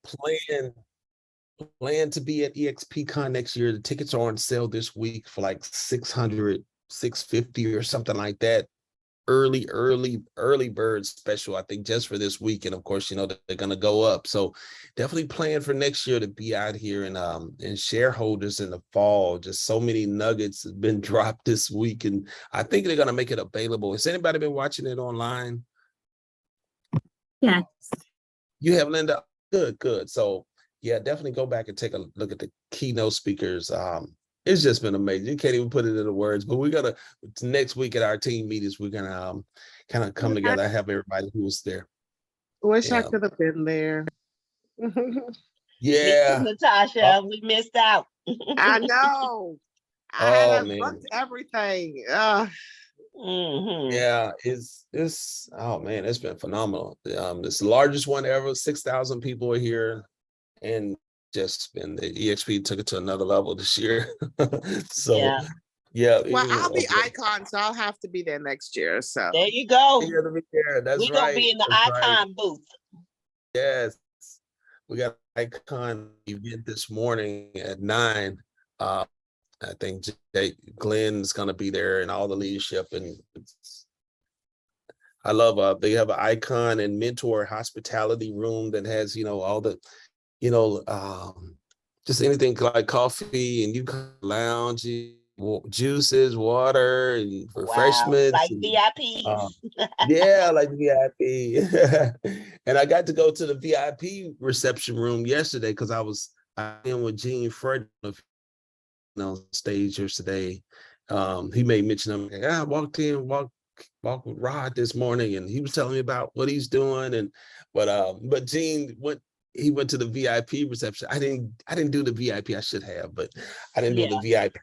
plan plan to be at EXPCon next year. The tickets are on sale this week for like 600, 650 or something like that. Early bird special, I think, just for this week. And of course, they're gonna go up. So definitely plan for next year to be out here and shareholders in the fall. Just so many nuggets have been dropped this week. And I think they're gonna make it available. Has anybody been watching it online? Yes. You have, Linda? Good. So yeah, definitely go back and take a look at the keynote speakers. It's just been amazing. You can't even put it into words, but we're gonna next week at our team meetings, we're gonna kind of come together. I have everybody who was there. Wish I could have been there. Yeah, Natasha, we missed out. I know. I had booked everything. Yeah, it's oh man, it's been phenomenal. It's the largest one ever. 6,000 people are here, and just been the EXP took it to another level this year. So yeah. Well, I'll be icon, so I'll have to be there next year. So there you go. That's We're gonna be in the icon booth. Yes, we got icon event this morning at 9. I think Glenn's gonna be there and all the leadership, and I love they have an icon and mentor hospitality room that has all the just anything like coffee, and you can lounge, juices, water, and refreshments. Wow, like VIPs. Yeah, like VIP. And I got to go to the VIP reception room yesterday because I was in with Gene Fred on stage yesterday. He made mention of me. I walked with Rod this morning, and he was telling me about what he's doing. But Gene he went to the VIP reception. I didn't do the VIP. I should have, but I didn't do the VIP.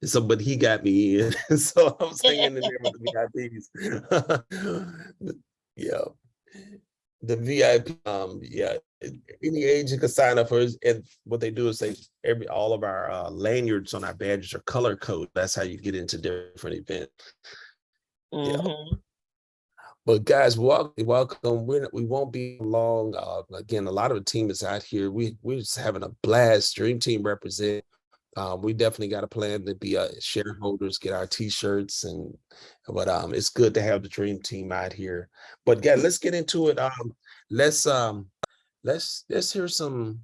So, but he got me in. So I was hanging in there with the VIPs. Yeah. The VIP, any age you can sign up for. And what they do is all of our lanyards on our badges are color code. That's how you get into different events. Yeah. But guys, welcome. We won't be long. Again, a lot of the team is out here. We're just having a blast. Dream Team represent. We definitely got a plan to be shareholders, get our t-shirts, but it's good to have the Dream Team out here. But yeah, let's get into it. Let's hear some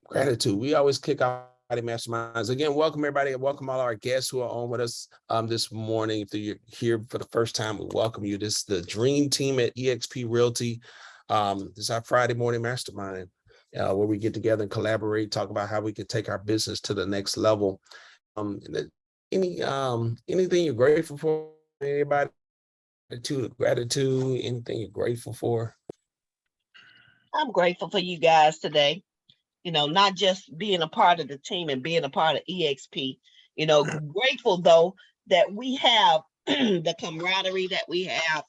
gratitude. We always kick off Masterminds. Again, welcome everybody, and welcome all our guests who are on with us this morning. If you're here for the first time, we welcome you. This is the Dream Team at Exp Realty. This is our Friday morning Mastermind, where we get together and collaborate, talk about how we can take our business to the next level. Anything you're grateful for? Anybody? Gratitude, anything you're grateful for? I'm grateful for you guys today. Not just being a part of the team and being a part of EXP, grateful though that we have the camaraderie that we have,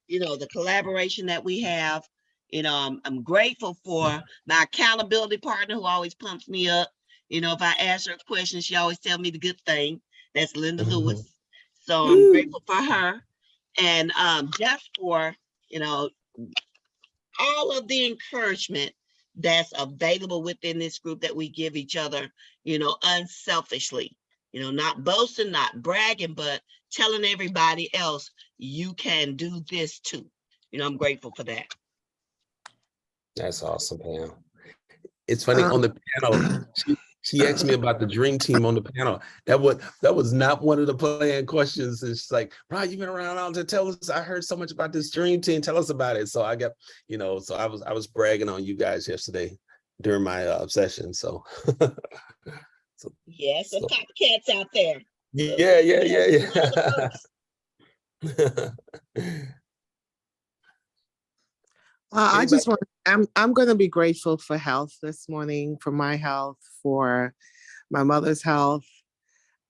the collaboration that we have. I'm grateful for my accountability partner who always pumps me up. If I ask her a question, she always tells me the good thing. That's Linda Lewis. So I'm grateful for her. And just for, all of the encouragement that's available within this group that we give each other, unselfishly, not boasting, not bragging, but telling everybody else, you can do this too. I'm grateful for that. That's awesome, Pam. It's funny, on the panel, she asked me about the Dream Team on the panel. That was not one of the planned questions. And she's like, "Rod, you've been around all to tell us. I heard so much about this Dream Team. Tell us about it." So I got, so I was bragging on you guys yesterday during my session. So, some copycats out there. Yeah. I just I'm going to be grateful for health this morning, for my health, for my mother's health,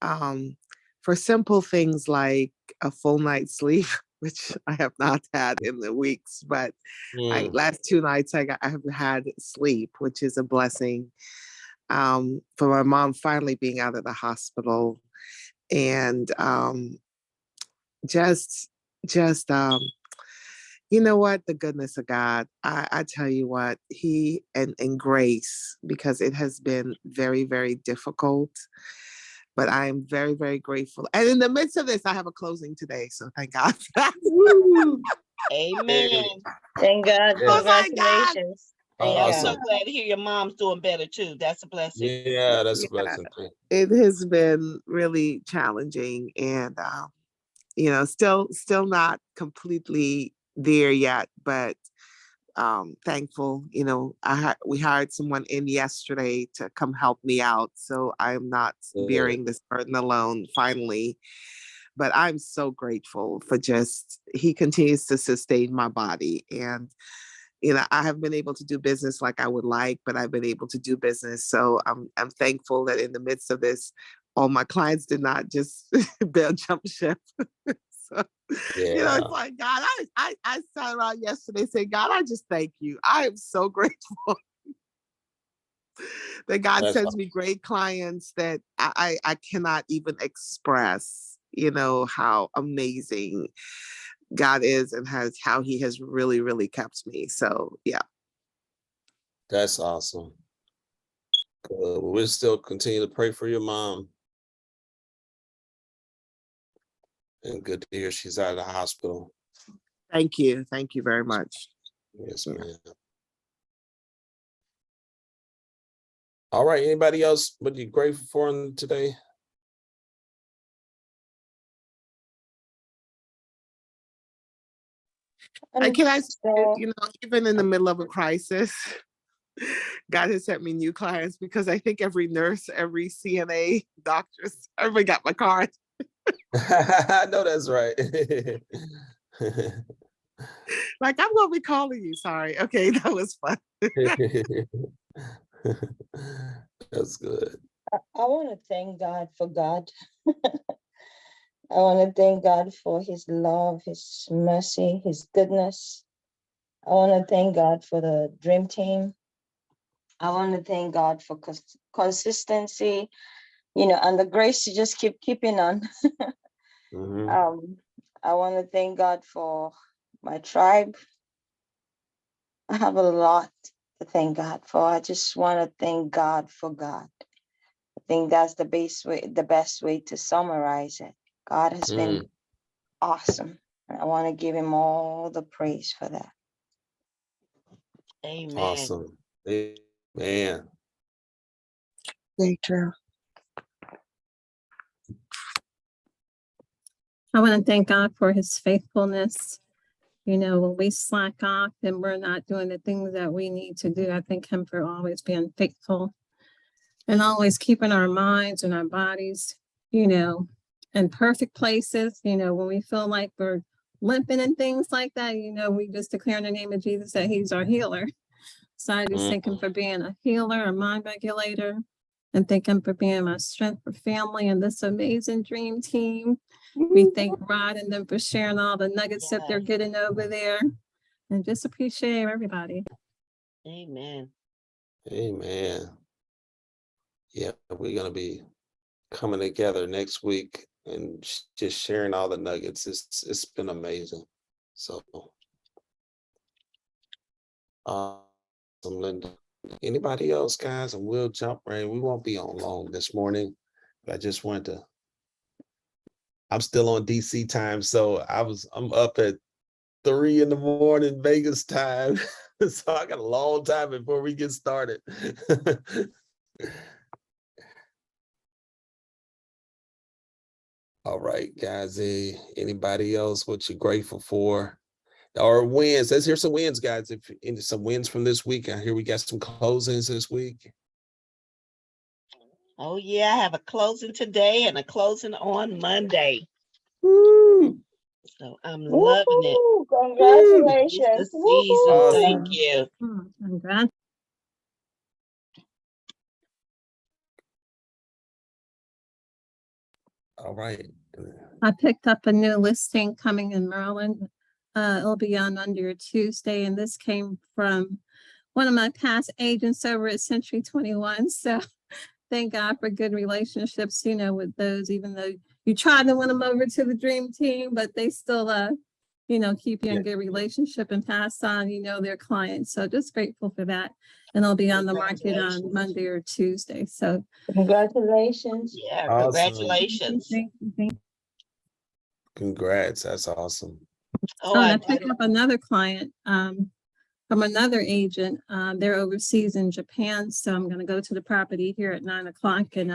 for simple things like a full night's sleep, which I have not had in the weeks, but last 2 nights I have had sleep, which is a blessing. For my mom finally being out of the hospital, and You know what? The goodness of God. I tell you what, he and grace, because it has been very, very difficult. But I am very, very grateful. And in the midst of this, I have a closing today. So thank God for that. Woo! Amen. Thank God. Yeah. I was like, God. Congratulations. Thank Yeah, I'm Awesome. so God. glad to hear your mom's doing better too. That's a blessing. Yeah, that's a Yeah, blessing too. it has been really challenging, and still not completely there yet, but thankful. We hired someone in yesterday to come help me out, so I'm not Yeah. bearing this burden alone finally. But I'm so grateful for just he continues to sustain my body. And I have been able to do business like I would like, but I've been able to do business. So I'm thankful that in the midst of this, all my clients did not just bail jump ship. So, Yeah. it's like, God, I sat around yesterday saying, God, I just thank you. I am so grateful that God That's sends me great clients that I cannot even express, how amazing God is and how he has really, really kept me. So yeah. That's awesome. Good. We'll still continue to pray for your mom. And good to hear she's out of the hospital. Thank you. Thank you very much. Yes, Yeah. ma'am. All right. Anybody else what you grateful for today? Can I say, So, even in the middle of a crisis, God has sent me new clients, because I think every nurse, every CNA, doctors, everybody got my card. I know that's right. Like, I'm going to be calling you. Sorry. Okay, that was fun. That's good. I want to thank God for God. I want to thank God for his love, his mercy, his goodness. I want to thank God for the dream team. I want to thank God for consistency, and the grace to just keeping on. Mhm. I want to thank God for my tribe. I have a lot to thank God for. I just want to thank God for God. I think that's the best way to summarize it. God has been awesome. And I want to give him all the praise for that. Amen. Awesome. Man. Very true. I want to thank God for his faithfulness. When we slack off and we're not doing the things that we need to do, I thank him for always being faithful and always keeping our minds and our bodies, in perfect places. When we feel like we're limping and things like that, we just declare in the name of Jesus that he's our healer. So I just thank him for being a healer, a mind regulator, and thank him for being my strength for family and this amazing dream team. We thank Rod and them for sharing all the nuggets that they're getting over there, and just appreciate everybody. Amen. Amen. Yeah, we're going to be coming together next week and just sharing all the nuggets. It's been amazing. So, awesome, Linda. Anybody else, guys? And we'll jump right. We won't be on long this morning. But I just wanted to. I'm still on DC time, so I'm up at 3 a.m. Vegas time. So I got a long time before we get started. All right, guys. Anybody else? What you grateful for? Or wins? Let's hear some wins, guys. If some wins from this week. I hear we got some closings this week. Oh yeah, I have a closing today and a closing on Monday. Woo! So I'm loving it. Woohoo! It's the Congratulations. season. Woohoo! Thank you. Congrats. All right. I picked up a new listing coming in Maryland. It'll be on under Tuesday, and this came from one of my past agents over at Century 21. So thank God for good relationships, with those, even though you try to win them over to the dream team, but they still you know, keep you Yeah. in good relationship and pass on, you know, their clients. So just grateful for that. And I'll be on the market on Congratulations. Monday or Tuesday. So Congratulations. Yeah, Awesome. congratulations. thank you. Congrats. That's awesome. Oh, Oh, and I I picked up another client from another agent. They're overseas in Japan. So I'm going to go to the property here at 9 o'clock and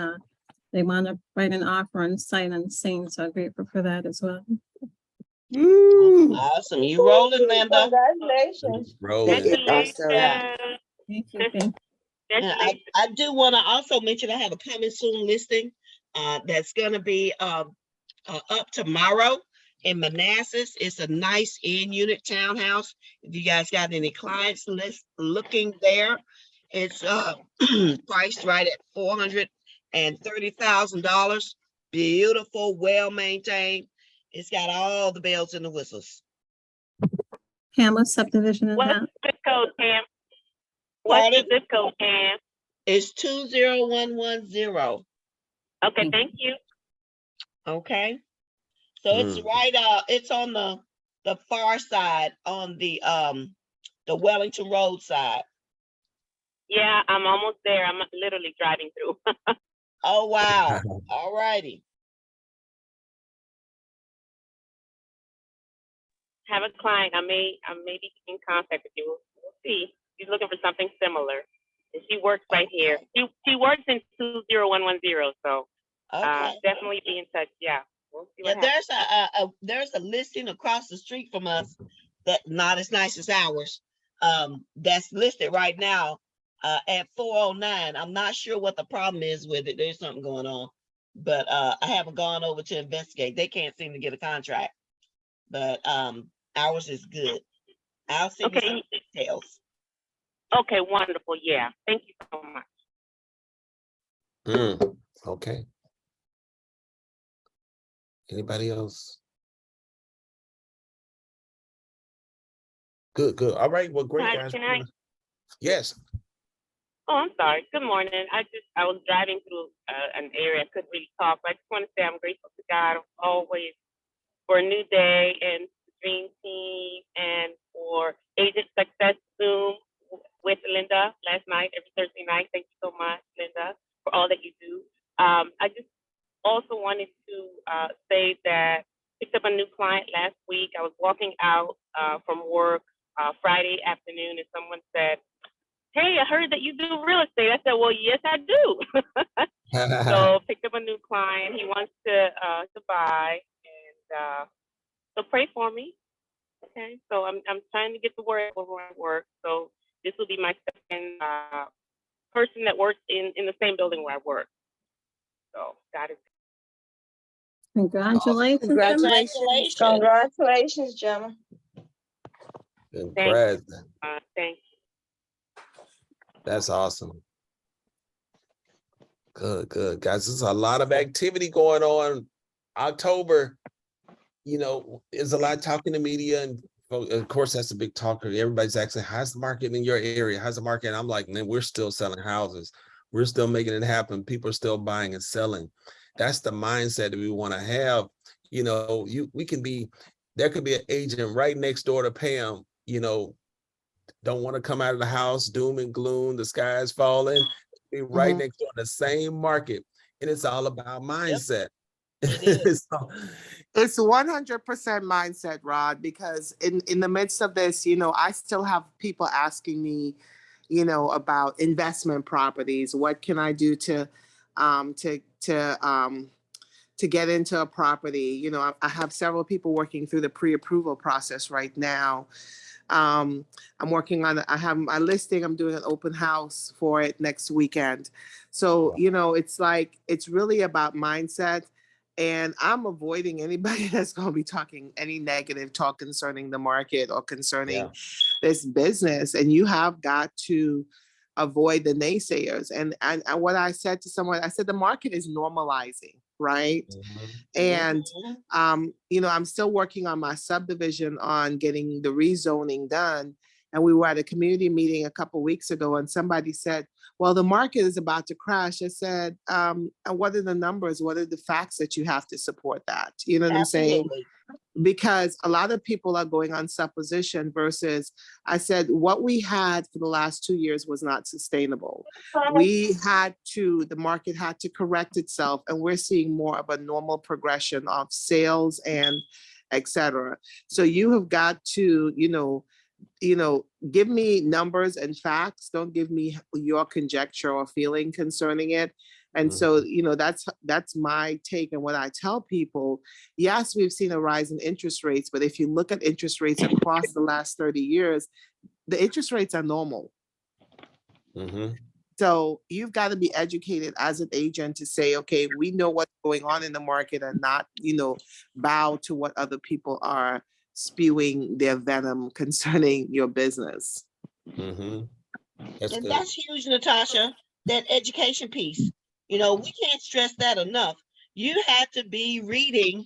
they want to write an offer on site unseen. So I'm grateful for that as well. Woo. awesome. You rolling, Linda. Congratulations. Rolling. Awesome. Thank you. Thank And I do want to also mention I have a coming soon listing that's going to be up tomorrow in Manassas. It's a nice in-unit townhouse. If you guys got any clients looking there, it's priced right at $430,000. Beautiful, well maintained. It's got all the bells and the whistles. Pam, what subdivision is What's that? the zip code, Pam? What's Pardon? the zip code, Pam? It's 20110. Okay, thank you. Okay. So it's right it's on the far side on the Wellington Road side. Yeah, I'm almost there. I'm literally driving through. Oh wow. All righty. Have a client. I may be in contact with you. We'll see. She's looking for something similar. And she works right here. She works in 20110, so Okay. definitely be in touch. Yeah. We'll see Yeah, what happens. there's a listing across the street from us that not as nice as ours. That's listed right now at 409. I'm not sure what the problem is with it. There's something going on, but I haven't gone over to investigate. They can't seem to get a contract, but ours is good. I'll send you some details. Okay, wonderful. Yeah. Thank you so much. Okay. Anybody else? Good. All right. Well, great, guys. Can I? Yes. Oh, I'm sorry. Good morning. I was driving through an area. I couldn't really talk, but I just want to say I'm grateful to God always for a new day and the Dream Team and for Agent Success Zoom with Linda last night, every Thursday night. Thank you so much, Linda, for all that you do. I just also wanted to say that I picked up a new client last week. I was walking out from work Friday afternoon and someone said, "Hey, I heard that you do real estate." I said, "Well, yes, I do." So picked up a new client. He wants to buy, and so pray for me. Okay, so I'm trying to get the word over at work. So this will be my second person that works in the same building where I work. So God is. Congratulations. Congratulations. Congratulations, Gemma. Congrats. Thank you. That's awesome. Good, guys. There's a lot of activity going on. October, you know, is a lot talking to media, and of course that's a big talker. Everybody's asking, how's the market in your area? How's the market? And I'm like, man, we're still selling houses. We're still making it happen. People are still buying and selling. That's the mindset that we want to have. You know, there could be an agent right next door to Pam, you know, don't want to come out of the house, doom and gloom, the sky is falling. Be right next door in the same market. And it's all about mindset. So, it's 100% mindset, Rod, because in the midst of this, you know, I still have people asking me, you know, about investment properties. What can I do to get into a property? You know, I have several people working through the pre-approval process right now. I'm working on, I have my listing, I'm doing an open house for it next weekend. So, you know, it's like, it's really about mindset. And I'm avoiding anybody that's going to be talking any negative talk concerning the market or concerning this business. And you have got to avoid the naysayers. And what I said to someone, I said, the market is normalizing, right? And, you know, I'm still working on my subdivision on getting the rezoning done. And we were at a community meeting a couple of weeks ago, and somebody said, well, the market is about to crash. I said, and what are the numbers? What are the facts that you have to support that? You know what I'm saying? because a lot of people are going on supposition versus I said what we had for the last 2 years was not sustainable. The market had to correct itself, and we're seeing more of a normal progression of sales and et cetera. So you have got to, give me numbers and facts. Don't give me your conjecture or feeling concerning it. And so, that's my take. And what I tell people, yes, we've seen a rise in interest rates, but if you look at interest rates across the last 30 years, the interest rates are normal. So you've got to be educated as an agent to say, okay, we know what's going on in the market and not, bow to what other people are spewing their venom concerning your business. That's And good. that's huge, Natasha, that education piece. We can't stress that enough. You have to be reading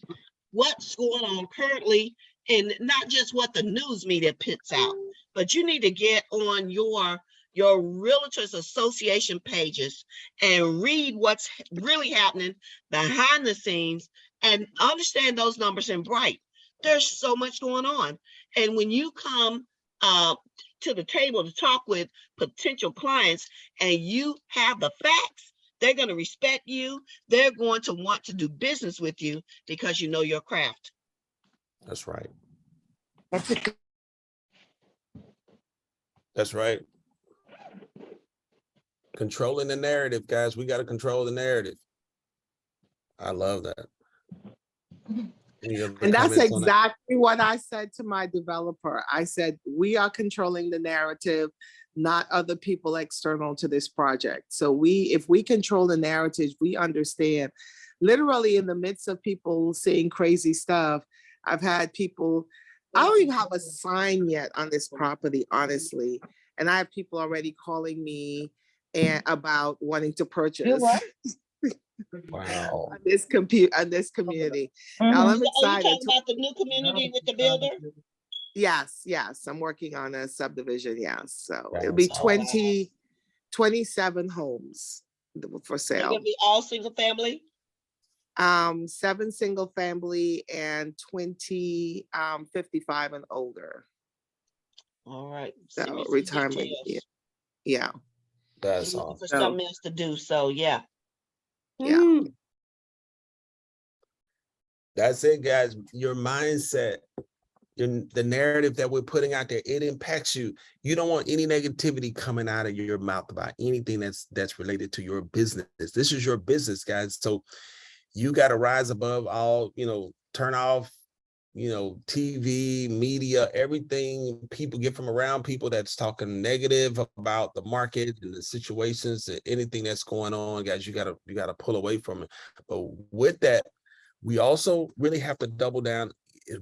what's going on currently, and not just what the news media puts out, but you need to get on your Realtors Association pages and read what's really happening behind the scenes and understand those numbers in bright. There's so much going on. And when you come to the table to talk with potential clients and you have the facts, they're going to respect you. They're going to want to do business with you because you know your craft. That's right. That's right. Controlling the narrative, guys. We got to control the narrative. I love that. And that's exactly what I said to my developer. I said, we are controlling the narrative, not other people external to this project. So if we control the narrative, we understand. Literally in the midst of people saying crazy stuff, I've had people, I don't even have a sign yet on this property, honestly. And I have people already calling me about wanting to purchase. Wow. on this community. Now I'm excited. Are you talking about the new community with the builder? Yes. I'm working on a subdivision. Yes. So it'll be 27 homes for sale. It'll be all single family? 7 single family and 20 55 and older. All right. So retirement. Yeah. That's looking for awesome. something else to do. So yeah. That's it, guys. Your mindset, the narrative that we're putting out there, it impacts you. You don't want any negativity coming out of your mouth about anything that's related to your business. This is your business, guys. So you got to rise above all, turn off, TV, media, everything people get from around people that's talking negative about the market and the situations and anything that's going on, guys. You gotta pull away from it. But with that, we also really have to double down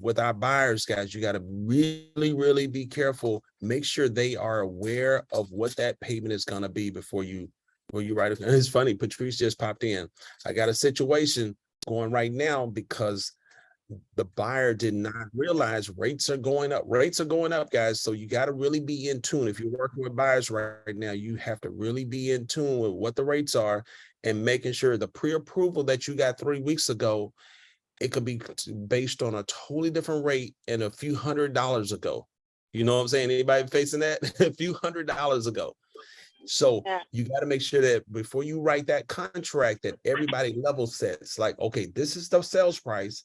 with our buyers, guys. You got to really, really be careful. Make sure they are aware of what that payment is going to be before you write it. And it's funny, Patrice just popped in. I got a situation going right now because the buyer did not realize rates are going up. Rates are going up, guys. So you got to really be in tune. If you're working with buyers right now, you have to really be in tune with what the rates are and making sure the pre-approval that you got 3 weeks ago, it could be based on a totally different rate and a few $100s ago. You know what I'm saying? Anybody facing that? A few $100s ago. So you got to make sure that before you write that contract that everybody level sets, like, okay, this is the sales price.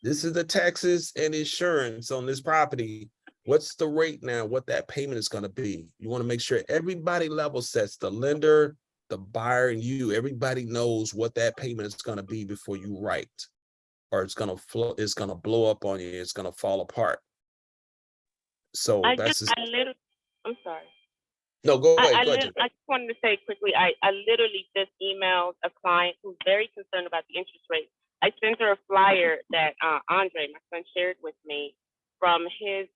This is the taxes and insurance on this property. What's the rate now? What that payment is going to be? You want to make sure everybody level sets, the lender, the buyer, and you. Everybody knows what that payment is going to be before you write, or it's going to flow. It's going to blow up on you. It's going to fall apart. So I'm sorry. No, go ahead. I just wanted to say quickly, I literally just emailed a client who's very concerned about the interest rate. I sent her a flyer that Andre, my son, shared with me from his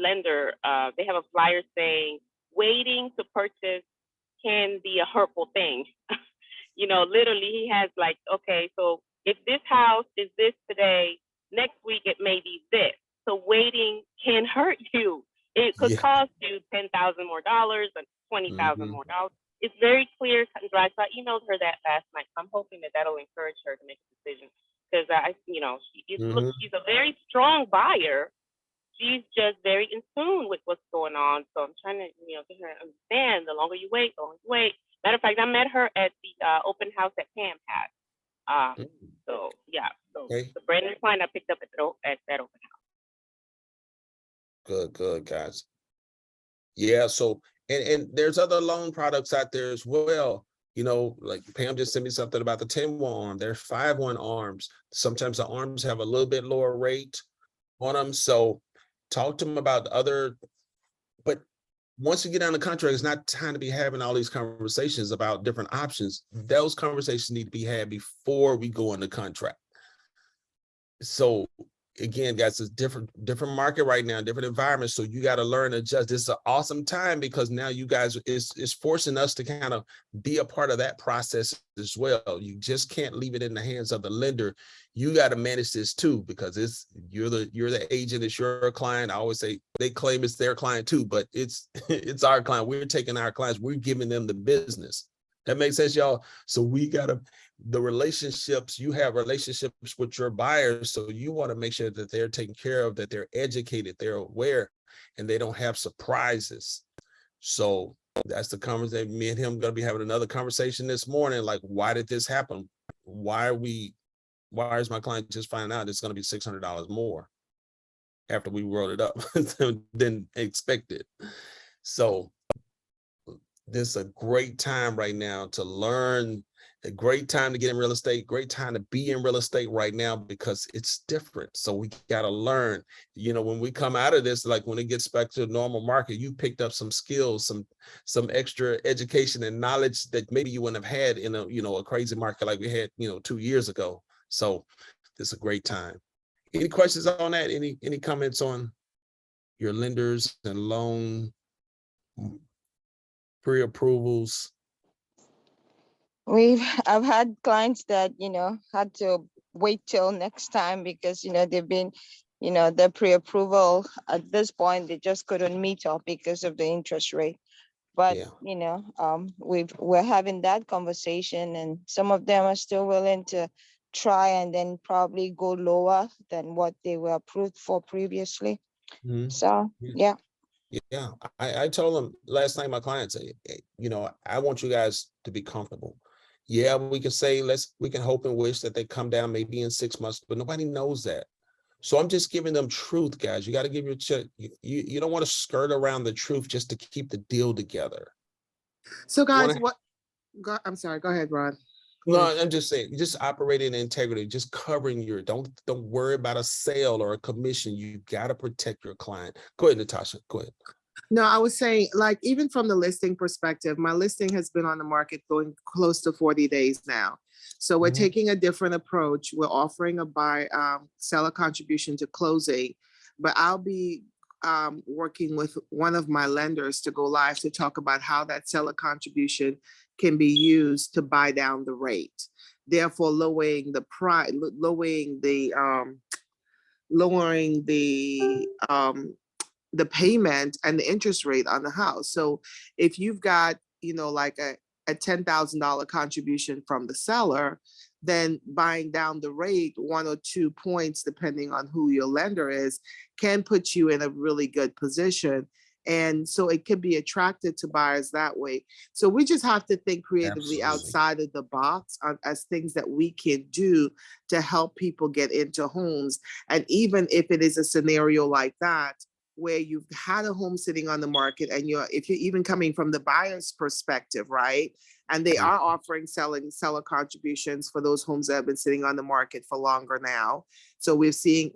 lender. They have a flyer saying, waiting to purchase can be a hurtful thing. Literally he has like, okay, so if this house is this today, next week it may be this. So waiting can hurt you. It could cost you $10,000 more dollars and $20,000 more dollars. It's very clear, cut and dry. So I emailed her that last night. So I'm hoping that that'll encourage her to make a decision because Mhm. she's a very strong buyer. She's just very in tune with what's going on. So I'm trying to, get her to understand. The longer you wait, the longer you wait. Matter of fact, I met her at the open house that Pam had. So yeah, so Okay. the brand new client I picked up at that open house. Good, guys. Yeah, so and there's other loan products out there as well. Like Pam just sent me something about the 10-1 arm. There's 5-1 arms. Sometimes the arms have a little bit lower rate on them. So talk to them about but once you get on the contract, it's not time to be having all these conversations about different options. Those conversations need to be had before we go into contract. So again, guys, it's different market right now, different environment. So you got to learn to adjust. This is an awesome time because now you guys is forcing us to kind of be a part of that process as well. You just can't leave it in the hands of the lender. You got to manage this too, because you're the agent, it's your client. I always say they claim it's their client too, but it's it's our client. We're taking our clients, we're giving them the business. That makes sense, y'all. So we gotta, the relationships, you have relationships with your buyers. So you want to make sure that they're taken care of, that they're educated, they're aware, and they don't have surprises. So that's the conversation. Me and him gonna be having another conversation this morning. Like, why did this happen? Why is my client just finding out it's gonna be $600 more after we wrote it up than expected? So this is a great time right now to learn, a great time to get in real estate, great time to be in real estate right now because it's different. So we got to learn, when we come out of this, like when it gets back to the normal market, you picked up some skills, some extra education and knowledge that maybe you wouldn't have had in a crazy market like we had, 2 years ago. So this is a great time. Any questions on that? Any comments on your lenders and loan pre-approvals? I've had clients that, had to wait till next time because, they've been, their pre-approval at this point, they just couldn't meet up because of the interest rate. But, Yeah. we're having that conversation and some of them are still willing to try and then probably go lower than what they were approved for previously. Mhm. So, yeah. Yeah, I told them last night, my clients, I want you guys to be comfortable. Yeah, we can say, we can hope and wish that they come down maybe in 6 months, but nobody knows that. So I'm just giving them truth, guys. You got to give you don't want to skirt around the truth just to keep the deal together. So guys, I'm sorry, go ahead, Ron. No, I'm just saying, just operating in integrity, just covering don't worry about a sale or a commission. You got to protect your client. Go ahead, Natasha, go ahead. No, I was saying, like, even from the listing perspective, my listing has been on the market going close to 40 days now. So we're taking a different approach. We're offering a seller contribution to closing, but I'll be working with one of my lenders to go live to talk about how that seller contribution can be used to buy down the rate, therefore lowering the price, lowering the payment and the interest rate on the house. So if you've got, like a $10,000 contribution from the seller, then buying down the rate 1 or 2 points, depending on who your lender is, can put you in a really good position. And so it can be attracted to buyers that way. So we just have to think creatively outside of the box as things that we can do to help people get into homes. And even if it is a scenario like that, where you've had a home sitting on the market and if you're even coming from the buyer's perspective, right? And they are offering seller contributions for those homes that have been sitting on the market for longer now. So we're seeing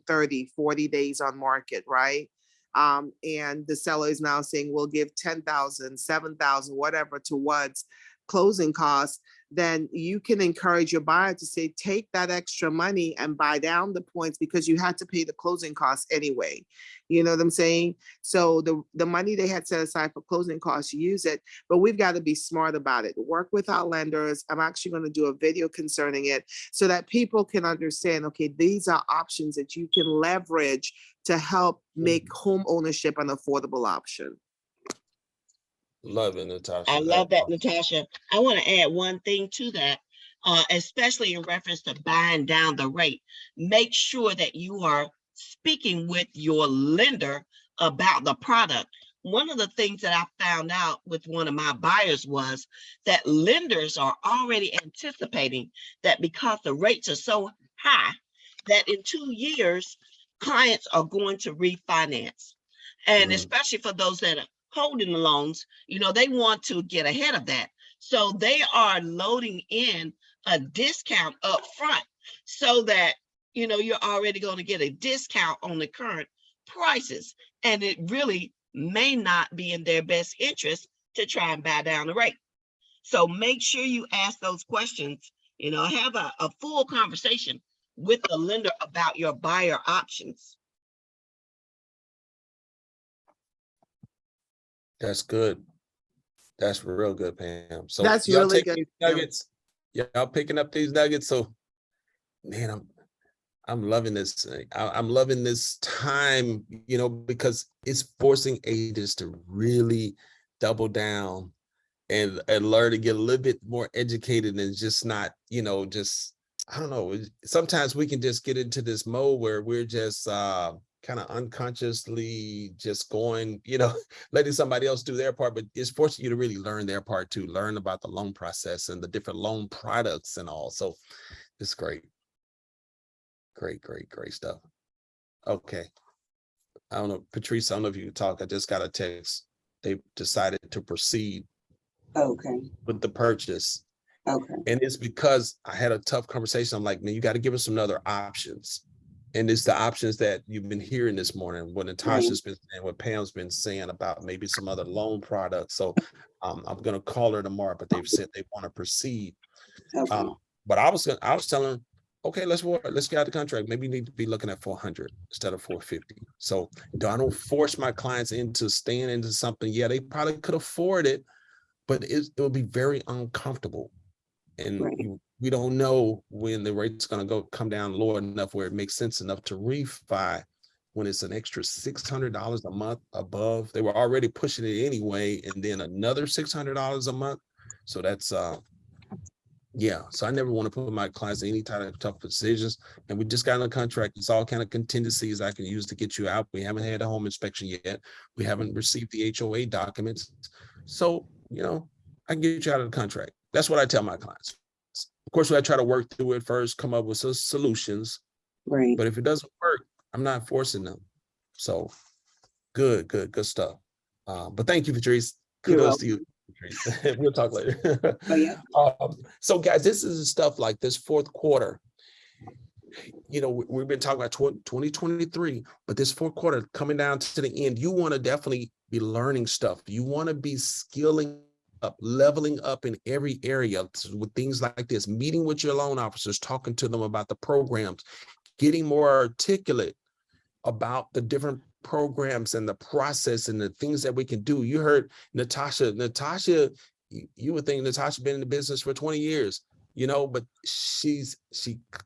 30, 40 days on market, right? And the seller is now saying, we'll give 10,000, 7,000, whatever towards closing costs. Then you can encourage your buyer to say, take that extra money and buy down the points because you had to pay the closing costs anyway. You know what I'm saying? So the money they had set aside for closing costs, use it, but we've got to be smart about it. Work with our lenders. I'm actually going to do a video concerning it so that people can understand, okay, these are options that you can leverage to help make home ownership an affordable option. Love it, Natasha. I love that, Natasha. I want to add one thing to that. especially in reference to buying down the rate. Make sure that you are speaking with your lender about the product. One of the things that I found out with one of my buyers was that lenders are already anticipating that because the rates are so high, that in 2 years, clients are going to refinance. And especially for those that are holding the loans, they want to get ahead of that. So they are loading in a discount up front so that, you're already going to get a discount on the current prices. And it really may not be in their best interest to try and buy down the rate. So make sure you ask those questions, have a full conversation with the lender about your buyer options. That's good. That's real good, Pam. So That's y'all really taking good, these Pam. nuggets. Y'all picking up these nuggets. So, man, I'm loving this. I'm loving this time, because it's forcing agents to really double down and learn to get a little bit more educated and just not, I don't know. Sometimes we can just get into this mode where we're just kind of unconsciously just going, letting somebody else do their part, but it's forcing you to really learn their part too, learn about the loan process and the different loan products and all. So it's great. Great stuff. Okay. I don't know, Patrice, I don't know if you can talk. I just got a text. They've decided to proceed with the purchase. And it's because I had a tough conversation. I'm like, man, you got to give us some other options. And it's the options that you've been hearing this morning, what Natasha's been saying, what Pam's been saying about maybe some other loan products. So I'm going to call her tomorrow, but they've said they want to proceed. But I was telling them, okay, let's get out the contract. Maybe you need to be looking at 400 instead of 450. So I don't force my clients into staying into something. Yeah, they probably could afford it, but it will be very uncomfortable. And we don't know when the rate's going to come down low enough where it makes sense enough to refi when it's an extra $600 a month above. They were already pushing it anyway, and then another $600 a month. So that's yeah. So I never want to put my clients in any type of tough decisions. And we just got in a contract. It's all kind of contingencies I can use to get you out. We haven't had a home inspection yet. We haven't received the HOA documents. So, I can get you out of the contract. That's what I tell my clients. Of course, I try to work through it first, come up with some solutions. But if it doesn't work, I'm not forcing them. So good stuff. But thank you, Patrice. Kudos to you. We'll talk later. So guys, this is the stuff like this fourth quarter. We've been talking about 2023, but this fourth quarter coming down to the end, you want to definitely be learning stuff. You want to be skilling up, leveling up in every area with things like this, meeting with your loan officers, talking to them about the programs, getting more articulate about the different programs and the process and the things that we can do. You heard Natasha, you would think Natasha been in the business for 20 years, but she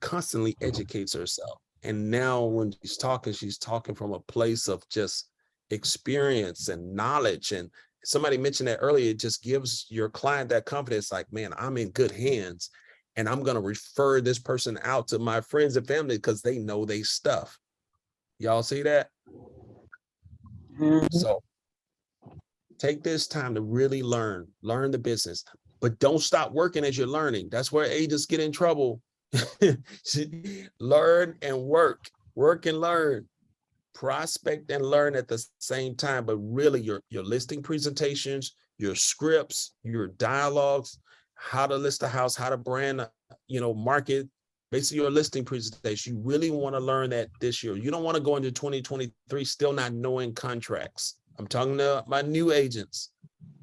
constantly educates herself. And now when she's talking from a place of just experience and knowledge. And somebody mentioned that earlier, it just gives your client that confidence, like, man, I'm in good hands and I'm going to refer this person out to my friends and family because they know they stuff. Y'all see that? So take this time to really learn the business, but don't stop working as you're learning. That's where agents get in trouble. Learn and work and learn, prospect and learn at the same time. But really your listing presentations, your scripts, your dialogues, how to list a house, how to brand, market, basically your listing presentation. You really want to learn that this year. You don't want to go into 2023 still not knowing contracts. I'm talking to my new agents,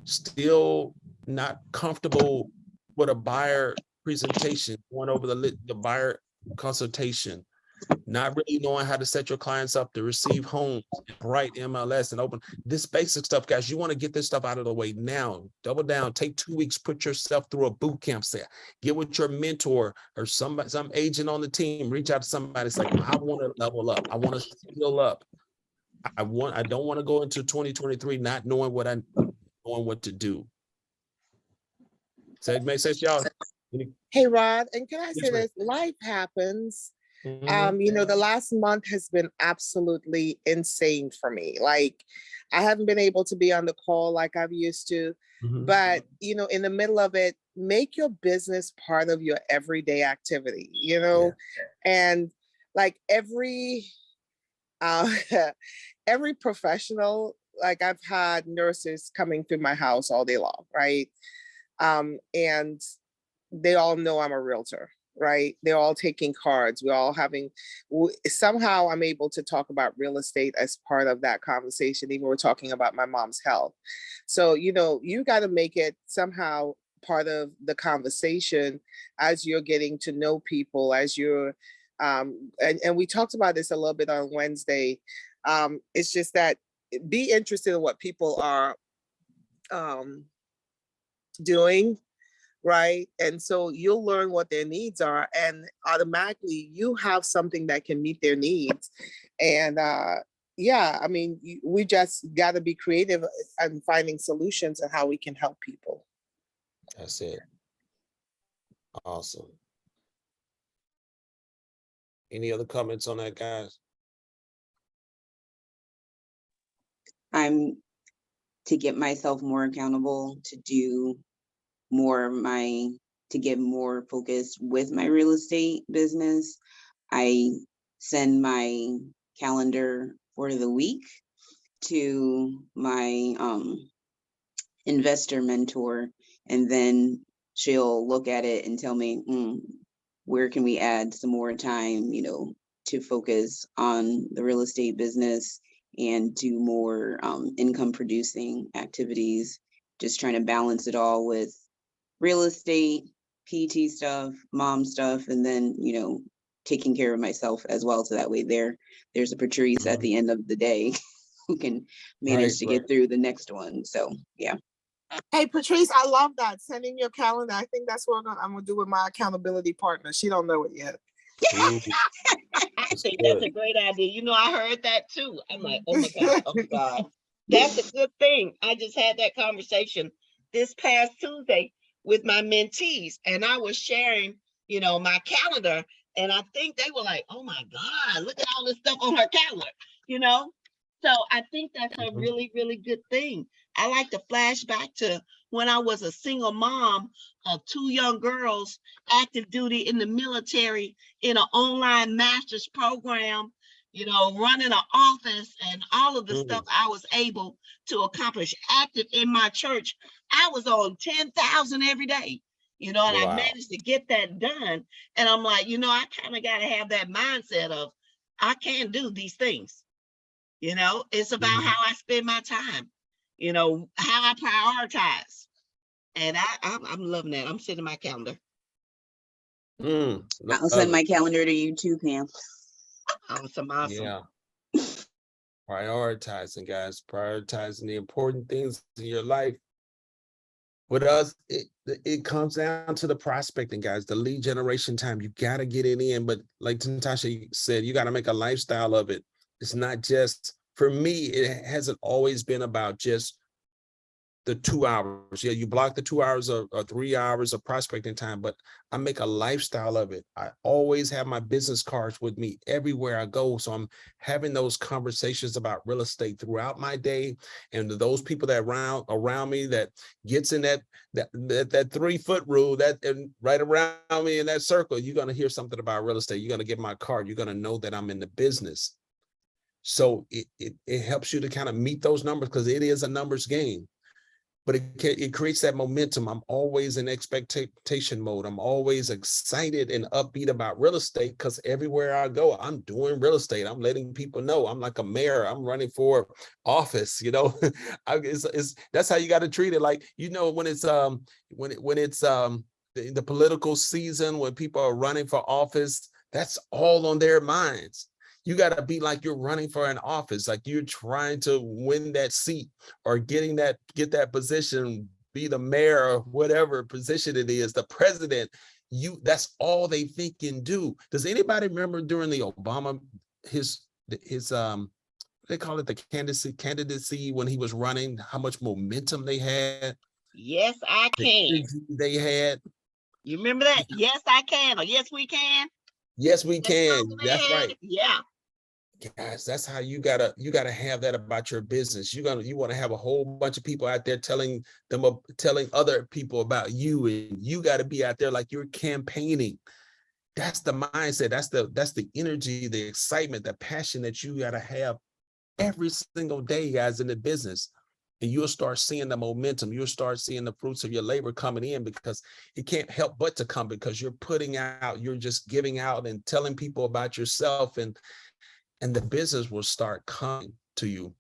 still not comfortable with a buyer presentation, going over the buyer consultation, not really knowing how to set your clients up to receive homes, write MLS and open this basic stuff, guys. You want to get this stuff out of the way now. Double down, take 2 weeks, put yourself through a boot camp set, get with your mentor or some agent on the team, reach out to somebody. It's like, I want to level up. I want to skill up. I don't want to go into 2023 not knowing what to do. Does that make sense, y'all? Hey, Rod, and can I Yes, say ma'am. this? Life happens. Mhm. The last month has been absolutely insane for me. Like, I haven't been able to be on the call like I've used to, Mhm. but in the middle of it, make your business part of your everyday activity, and like uh, every professional, like I've had nurses coming through my house all day long, right? And they all know I'm a realtor, right? They're all taking cards. We're all somehow I'm able to talk about real estate as part of that conversation. Even we're talking about my mom's health. So, you got to make it somehow part of the conversation as you're getting to know people, as you're, and we talked about this a little bit on Wednesday. It's just that be interested in what people are um, doing, right? And so you'll learn what their needs are, and automatically you have something that can meet their needs. And yeah, I mean, we just got to be creative and finding solutions and how we can help people. That's it. Awesome. Any other comments on that, guys? I'm to get myself more accountable, to do more to get more focused with my real estate business. I send my calendar for the week to my investor mentor, and then she'll look at it and tell me, where can we add some more time, to focus on the real estate business and do more income producing activities, just trying to balance it all with real estate, PT stuff, mom stuff, and then, taking care of myself as well. So that way there's a Patrice at the end of the day who can manage to get through the next one. So yeah. Hey, Patrice, I love that. Sending your calendar. I think that's what I'm gonna do with my accountability partner. She don't know it yet. I think that's a great idea. I heard that too. I'm like, oh my God, oh my God. That's a good thing. I just had that conversation this past Tuesday with my mentees, and I was sharing, my calendar, and I think they were like, oh my God, look at all this stuff on her calendar. So I think that's a really, really good thing. I like to flash back to when I was a single mom of 2 young girls, active duty in the military, in an online master's program, running an office and all of the stuff I was able to accomplish. Active in my church, I was on 10,000 every day, and I managed to get that done. And I'm like, I kind of got to have that mindset of, I can do these things. It's about how I spend my time, how I prioritize. And I'm loving that. I'm sitting my calendar. I'll send my calendar to you too, Pam. Awesome. Yeah. Prioritizing, guys, prioritizing the important things in your life. With us, it comes down to the prospecting, guys, the lead generation time. You got to get it in. But like Natasha said, you got to make a lifestyle of it. It's not just, for me, it hasn't always been about just the 2 hours. Yeah, you block the 2 hours or 3 hours of prospecting time, but I make a lifestyle of it. I always have my business cards with me everywhere I go. So I'm having those conversations about real estate throughout my day. And those people that around me that gets in that 3-foot rule, that and right around me in that circle, you're going to hear something about real estate. You're going to get my card. You're going to know that I'm in the business. So it helps you to kind of meet those numbers, because it is a numbers game. But it creates that momentum. I'm always in expectation mode. I'm always excited and upbeat about real estate, because everywhere I go, I'm doing real estate. I'm letting people know I'm like a mayor. I'm running for office. That's how you got to treat it. Like, when it's the political season, when people are running for office, that's all on their minds. You got to be like you're running for an office, like you're trying to win that seat or get that position, be the mayor or whatever position it is, the president. That's all they think and do. Does anybody remember during the Obama, his they call it the candidacy when he was running, how much momentum they had? Yes, I can. They had. You remember that? Yes, I can, or yes, we can. Yes, we Let's can. go That's ahead. right. Yeah. Guys, that's how you gotta have that about your business. You want to have a whole bunch of people out there telling other people about you, and you got to be out there like you're campaigning. That's the mindset. That's the energy, the excitement, the passion that you got to have every single day, guys, in the business. And you'll start seeing the momentum. You'll start seeing the fruits of your labor coming in, because it can't help but to come, because you're putting out, you're just giving out and telling people about yourself, and the business will start coming to you.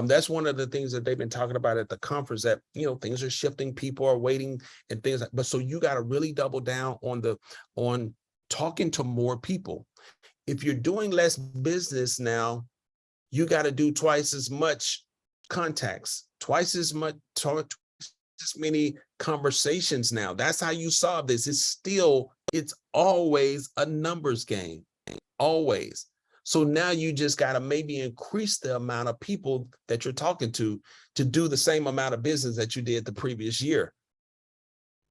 That's one of the things that they've been talking about at the conference, that, things are shifting, people are waiting and things like, but so you got to really double down on talking to more people. If you're doing less business now, you got to do twice as much contacts, twice as many conversations now. That's how you solve this. It's always a numbers game, always. So now you just got to maybe increase the amount of people that you're talking to do the same amount of business that you did the previous year.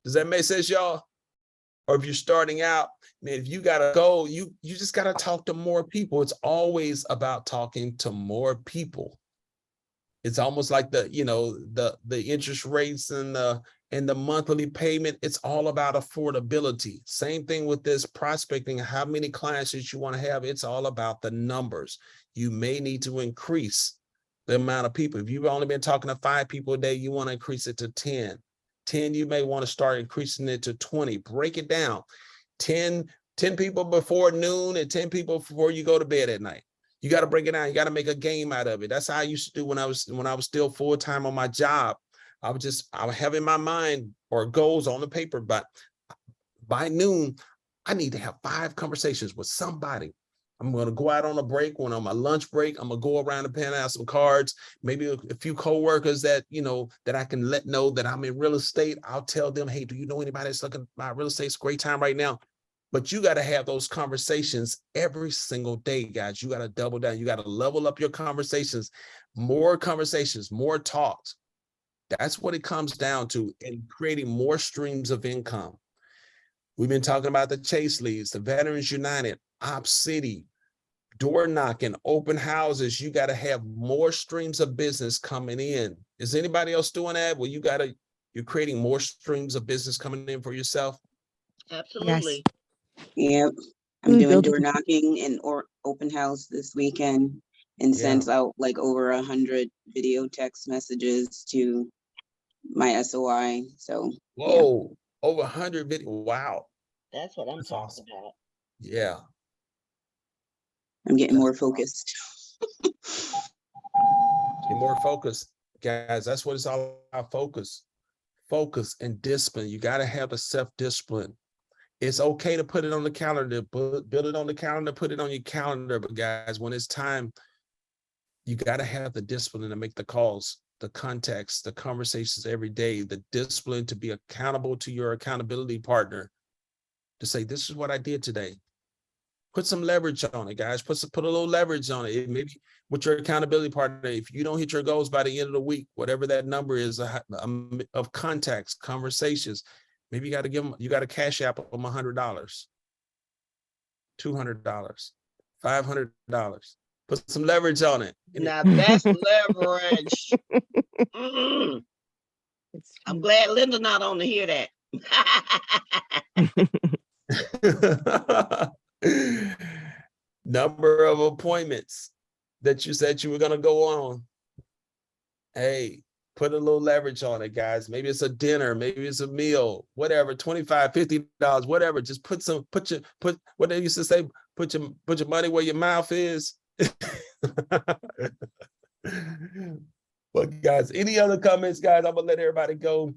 Does that make sense, y'all? Or if you're starting out, man, if you got to go, you just got to talk to more people. It's always about talking to more people. It's almost like the interest rates and the monthly payment. It's all about affordability. Same thing with this prospecting. How many clients that you want to have? It's all about the numbers. You may need to increase the amount of people. If you've only been talking to 5 people a day, you want to increase it to 10. 10, you may want to start increasing it to 20. Break it down. 10 people before noon and 10 people before you go to bed at night. You got to break it down. You got to make a game out of it. That's how I used to do when I was still full-time on my job. I would have in my mind or goals on the paper, but by noon, I need to have 5 conversations with somebody. I'm going to go out on a break. When on my lunch break, I'm going to go around and pan out some cards, maybe a few coworkers that I can let know that I'm in real estate. I'll tell them, hey, do you know anybody that's looking at my real estate? It's a great time right now. But you got to have those conversations every single day, guys. You got to double down. You got to level up your conversations, more talks. That's what it comes down to, and creating more streams of income. We've been talking about the Chase leads, the Veterans United, Op City, door knocking, open houses. You got to have more streams of business coming in. Is anybody else doing that? Well, you're creating more streams of business coming in for yourself. Absolutely. Yep. I'm doing door knocking and open house this weekend, and sent out like over 100 video text messages to my SOI. So whoa, over 100 video. Wow. That's what I'm That's talking awesome. about. Yeah. I'm getting more focused. Get more focused, guys. That's what it's all about. Focus and discipline. You got to have a self-discipline. It's okay to put it on the calendar, build it on the calendar, put it on your calendar. But guys, when it's time, you got to have the discipline to make the calls, the contacts, the conversations every day, the discipline to be accountable to your accountability partner, to say, this is what I did today. Put some leverage on it, guys. Put a little leverage on it. Maybe with your accountability partner, if you don't hit your goals by the end of the week, whatever that number is of contacts, conversations, maybe you got to give them, you got to cash app them $100, $200, $500. Put some leverage on it. Now that's leverage. I'm glad Linda not on to hear that. Number of appointments that you said you were going to go on. Hey, put a little leverage on it, guys. Maybe it's a dinner, maybe it's a meal, whatever, $25, $50, whatever. Just put what they used to say, put your money where your mouth is. But guys, any other comments, guys? I'm gonna let everybody go.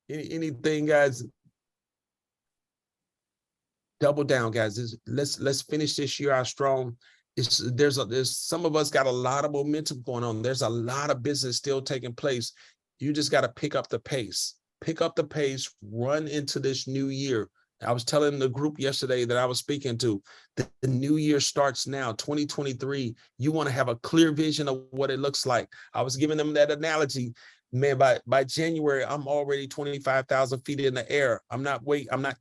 Anything, guys? Double down, guys. Let's finish this year out strong. There's some of us got a lot of momentum going on. There's a lot of business still taking place. You just got to pick up the pace. Pick up the pace. Run into this new year. I was telling the group yesterday that I was speaking to, the new year starts now, 2023. You want to have a clear vision of what it looks like. I was giving them that analogy. man, by January, I'm already 25,000 feet in the air. I'm not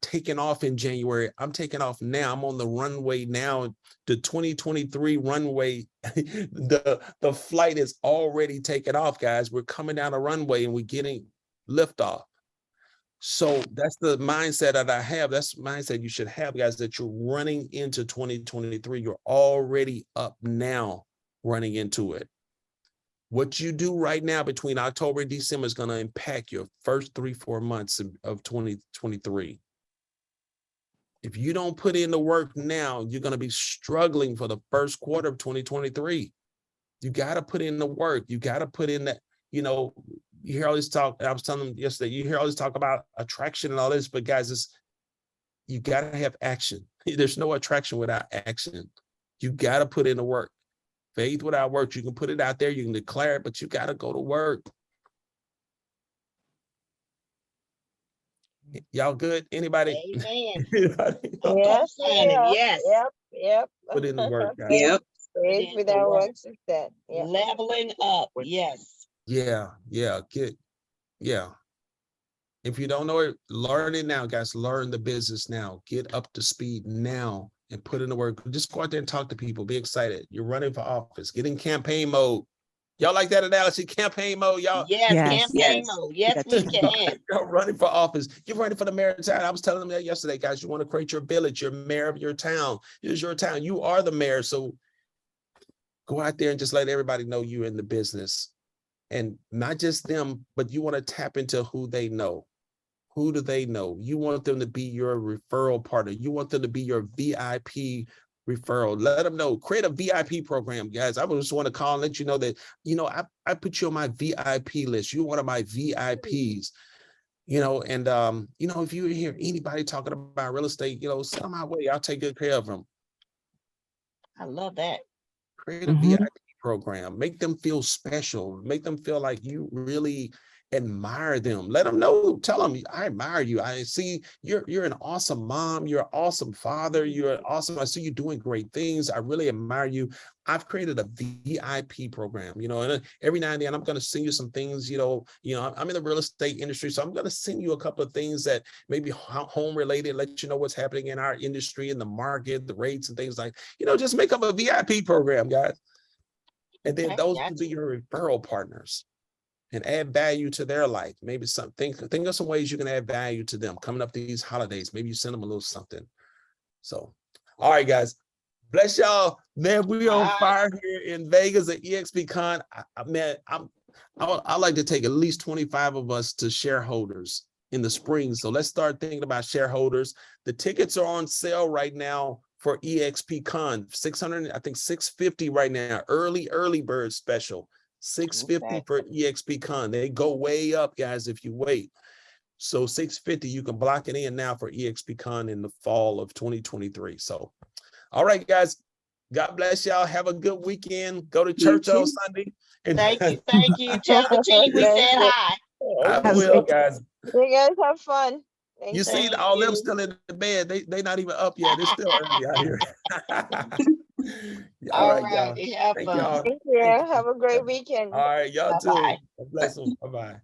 taking off in January. I'm taking off now. I'm on the runway now. The 2023 runway, the flight is already taken off, guys. We're coming down the runway and we're getting liftoff. So that's the mindset that I have. That's the mindset you should have, guys, that you're running into 2023. You're already up now running into it. What you do right now between October and December is going to impact your first 3-4 months of 2023. If you don't put in the work now, you're going to be struggling for the first quarter of 2023. You got to put in the work. You got to put in that, you hear all this talk. I was telling them yesterday, you hear all this talk about attraction and all this, but guys, you got to have action. There's no attraction without action. You got to put in the work. Faith without work, you can put it out there, you can declare it, but you got to go to work. Y'all good? Anybody? Amen. Anybody? Yes, Yes. Yep. Put in the work, guys. Yep. Faith in the without work. works is dead. Yep. Leveling up. Yes. Yeah. If you don't know it, learn it now, guys. Learn the business now. Get up to speed now and put in the work. Just go out there and talk to people. Be excited. You're running for office. Get in campaign mode. Y'all like that analogy? Campaign mode, y'all. Yes. Yes. Campaign Yes. mode. Yes, we can. You're running for office. You're running for the mayor of town. I was telling them that yesterday, guys. You want to create your village, your mayor of your town. This is your town. You are the mayor. So go out there and just let everybody know you're in the business. And not just them, but you want to tap into who they know. Who do they know? You want them to be your referral partner. You want them to be your VIP referral. Let them know. Create a VIP program, guys. I just want to call and let you know that, I put you on my VIP list. You're one of my VIPs. And if you hear anybody talking about real estate, send them my way. I'll take good care of them. I love that. Create a VIP program. Make them feel special. Make them feel like you really admire them. Let them know. Tell them, I admire you. I see you're an awesome mom. You're an awesome father. You're awesome. I see you doing great things. I really admire you. I've created a VIP program, and every now and then I'm going to send you some things, I'm in the real estate industry. So I'm going to send you a couple of things that maybe home related, let you know what's happening in our industry, in the market, the rates and things like, just make up a VIP program, guys. And then those will be your referral partners and add value to their life. Maybe think of some ways you can add value to them coming up these holidays. Maybe you send them a little something. So, all right, guys. Bless y'all. Man, we're on fire here in Vegas at EXPCon. I'd like to take at least 25 of us to shareholders in the spring. So let's start thinking about shareholders. The tickets are on sale right now for EXPCon. $650 right now. Early bird special. $650 for EXPCon. They go way up, guys, if you wait. So $650, you can block it in now for EXPCon in the fall of 2023. So, all right, guys. God bless y'all. Have a good weekend. Go to church on Sunday. And Thank you. Tell the team we said hi. I will, guys. You guys have fun. Thank You see all them still in the bed. They not even up yet. It's still early out here. All right, y'all. Have Thank fun. y'all. Thank you. Have a great weekend. All right, y'all Bye-bye. too. Bless them. Bye-bye.